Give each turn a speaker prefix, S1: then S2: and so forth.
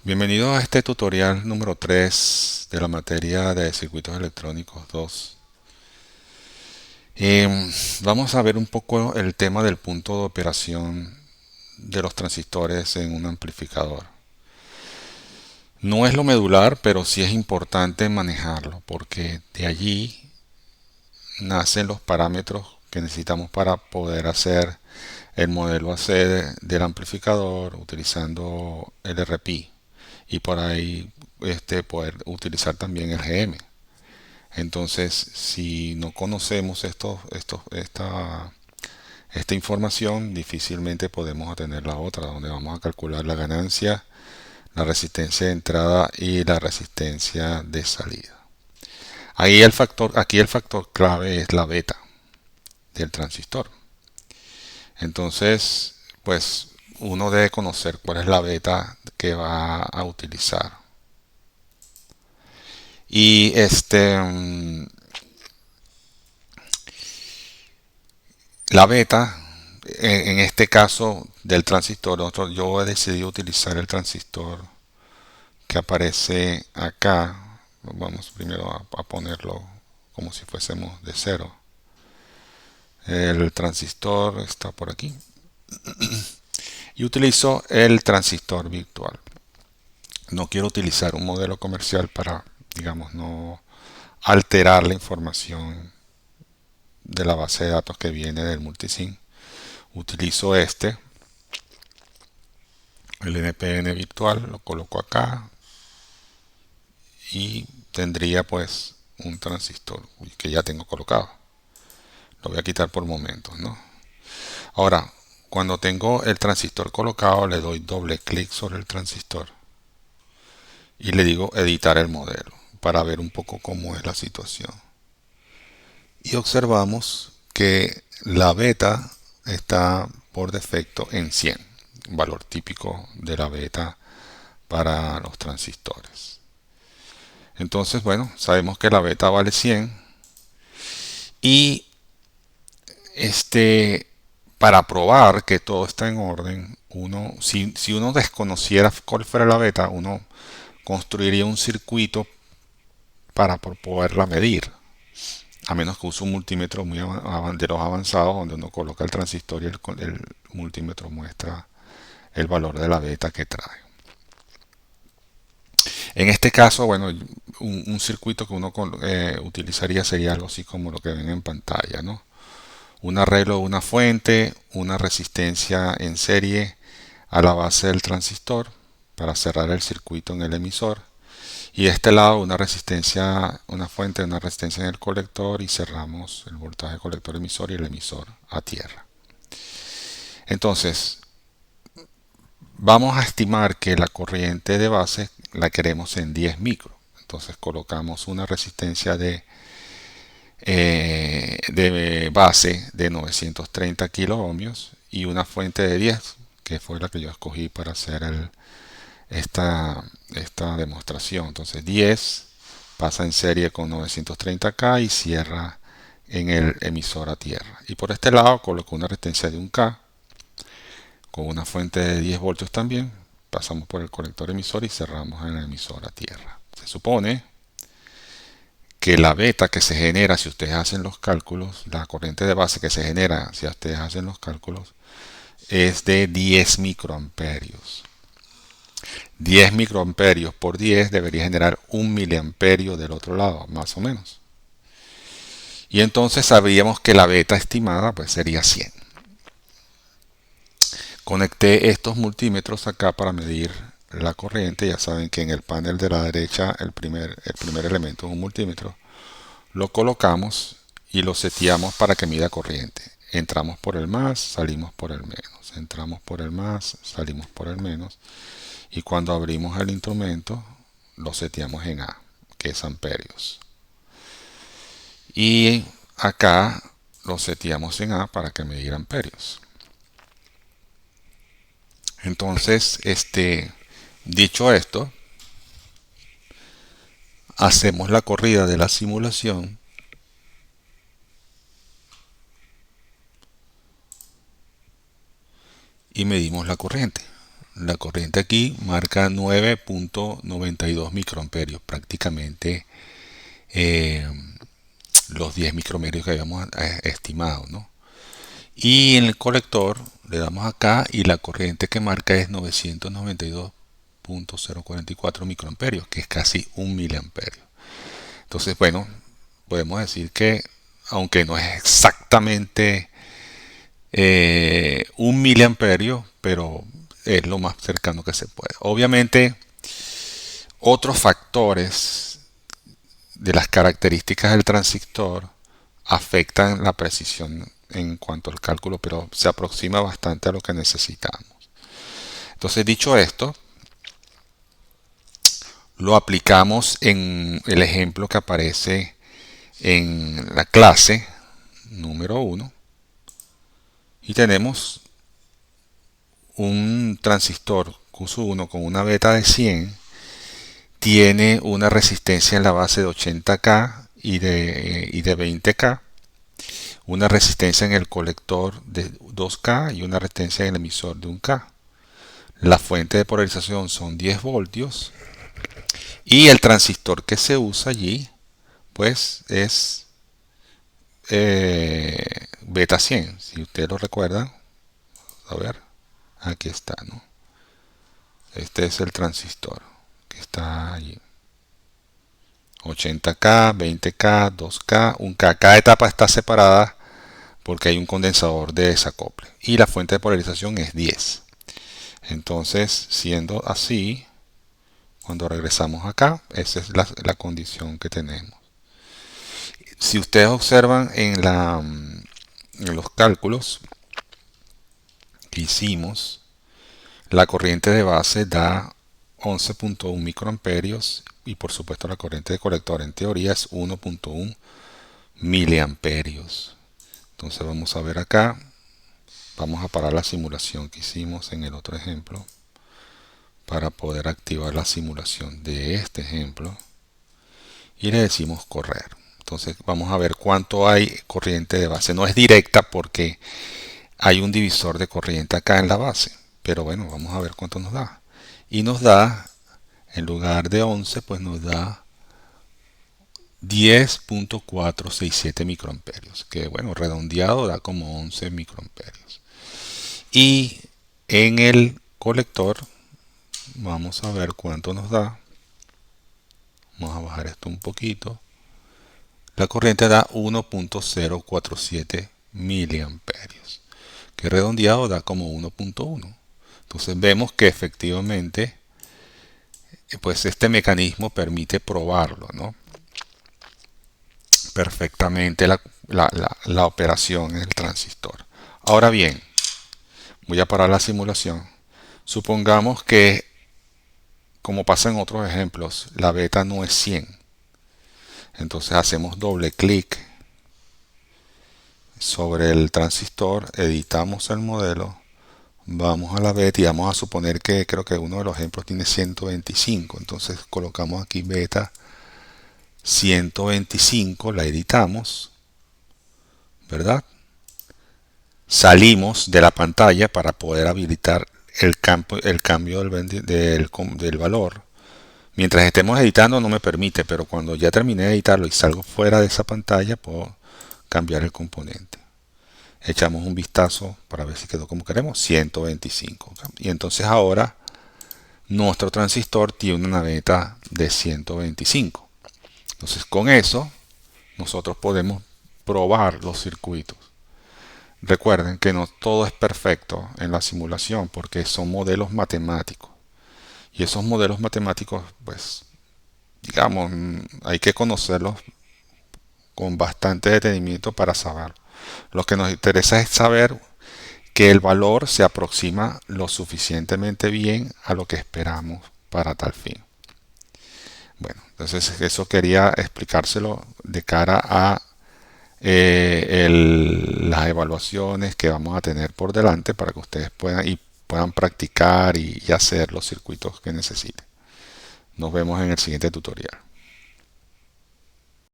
S1: Bienvenidos a este tutorial número 3 de la materia de circuitos electrónicos 2. Vamos a ver un poco el tema del punto de operación de los transistores en un amplificador. No es lo medular, pero sí es importante manejarlo porque de allí nacen los parámetros que necesitamos para poder hacer el modelo AC del amplificador utilizando el RPI y por ahí poder utilizar también el GM. Entonces, si no conocemos esta información, difícilmente podemos obtener la otra, donde vamos a calcular la ganancia, la resistencia de entrada y la resistencia de salida. Aquí el factor clave es la beta del transistor. Entonces, pues uno debe conocer cuál es la beta que va a utilizar. Y la beta, en este caso del transistor, yo he decidido utilizar el transistor que aparece acá. Vamos primero a ponerlo como si fuésemos de cero. El transistor está por aquí. Y utilizo el transistor virtual. No quiero utilizar un modelo comercial para, digamos, no alterar la información de la base de datos que viene del multisim. Utilizo el NPN virtual, lo coloco acá y tendría pues un transistor que ya tengo colocado. Lo voy a quitar por momentos, ¿no? Ahora, cuando tengo el transistor colocado, le doy doble clic sobre el transistor y le digo editar el modelo para ver un poco cómo es la situación. Y observamos que la beta está por defecto en 100, valor típico de la beta para los transistores. Entonces, bueno, sabemos que la beta vale 100 y para probar que todo está en orden, si uno desconociera cuál fuera la beta, uno construiría un circuito para poderla medir, a menos que use un multímetro de los avanzados donde uno coloca el transistor y el multímetro muestra el valor de la beta que trae. En este caso, bueno, un circuito que uno utilizaría sería algo así como lo que ven en pantalla, ¿no? Un arreglo de una fuente, una resistencia en serie a la base del transistor para cerrar el circuito en el emisor. Y de este lado una resistencia, una fuente, una resistencia en el colector y cerramos el voltaje colector emisor y el emisor a tierra. Entonces, vamos a estimar que la corriente de base la queremos en 10 micro. Entonces colocamos una resistencia de base de 930 kilo ohmios y una fuente de 10, que fue la que yo escogí para hacer esta demostración. Entonces 10 pasa en serie con 930K y cierra en el emisor a tierra. Y por este lado coloco una resistencia de 1K con una fuente de 10 voltios también. Pasamos por el conector emisor y cerramos en el emisor a tierra. Se supone que la beta que se genera si ustedes hacen los cálculos, la corriente de base que se genera si ustedes hacen los cálculos, es de 10 microamperios. 10 microamperios por 10 debería generar 1 miliamperio del otro lado, más o menos. Y entonces sabríamos que la beta estimada pues sería 100. Conecté estos multímetros acá para medir la corriente. Ya saben que en el panel de la derecha el primer elemento es un multímetro. Lo colocamos y lo seteamos para que mida corriente. Entramos por el más, salimos por el menos. Entramos por el más, salimos por el menos. Y cuando abrimos el instrumento, lo seteamos en A, que es amperios. Y acá lo seteamos en A para que mida amperios. Entonces, dicho esto, hacemos la corrida de la simulación y medimos la corriente. la corriente aquí marca 9.92 microamperios, prácticamente eh, los 10 microamperios que habíamos estimado, ¿no? Y en el colector le damos acá y la corriente que marca es 992.044 microamperios, que es casi un miliamperio. Entonces, bueno, podemos decir que aunque no es exactamente un miliamperio, pero es lo más cercano que se puede. Obviamente, otros factores de las características del transistor afectan la precisión en cuanto al cálculo, pero se aproxima bastante a lo que necesitamos. Entonces, dicho esto, lo aplicamos en el ejemplo que aparece en la clase número 1 y tenemos un transistor Q1 con una beta de 100, tiene una resistencia en la base de 80K y de 20K, una resistencia en el colector de 2K y una resistencia en el emisor de 1K. La fuente de polarización son 10 voltios y el transistor que se usa allí pues es beta 100. Si ustedes lo recuerdan, a ver, aquí está, ¿no? Este es el transistor que está allí. 80K, 20K, 2K, 1K. Cada etapa está separada porque hay un condensador de desacople. Y la fuente de polarización es 10. Entonces, siendo así, cuando regresamos acá, esa es la condición que tenemos. Si ustedes observan en los cálculos que hicimos, la corriente de base da 11.1 microamperios y por supuesto la corriente de colector en teoría es 1.1 miliamperios. Entonces vamos a ver acá, vamos a parar la simulación que hicimos en el otro ejemplo para poder activar la simulación de este ejemplo y le decimos correr. Entonces vamos a ver cuánto hay corriente de base. No es directa porque hay un divisor de corriente acá en la base, pero bueno, vamos a ver cuánto nos da. Y nos da, en lugar de 11, pues nos da 10.467 microamperios, que bueno, redondeado da como 11 microamperios. Y en el colector, vamos a ver cuánto nos da. Vamos a bajar esto un poquito. La corriente da 1.047 miliamperios, que redondeado da como 1.1. Entonces vemos que efectivamente pues este mecanismo permite probarlo, ¿no? Perfectamente la operación en el transistor. Ahora bien, voy a parar la simulación. Supongamos que, como pasa en otros ejemplos, la beta no es 100. Entonces hacemos doble clic sobre el transistor, editamos el modelo, vamos a la beta y vamos a suponer que creo que uno de los ejemplos tiene 125. Entonces colocamos aquí beta 125, la editamos, ¿verdad? Salimos de la pantalla para poder habilitar el cambio del valor. Mientras estemos editando no me permite, pero cuando ya terminé de editarlo y salgo fuera de esa pantalla, puedo cambiar el componente. Echamos un vistazo para ver si quedó como queremos, 125. Y entonces ahora nuestro transistor tiene una beta de 125. Entonces con eso nosotros podemos probar los circuitos. Recuerden que no todo es perfecto en la simulación porque son modelos matemáticos. Y esos modelos matemáticos, pues, digamos, hay que conocerlos con bastante detenimiento para saber. Lo que nos interesa es saber que el valor se aproxima lo suficientemente bien a lo que esperamos para tal fin. Bueno, entonces eso quería explicárselo de cara a las evaluaciones que vamos a tener por delante para que ustedes puedan practicar y hacer los circuitos que necesiten. Nos vemos en el siguiente tutorial.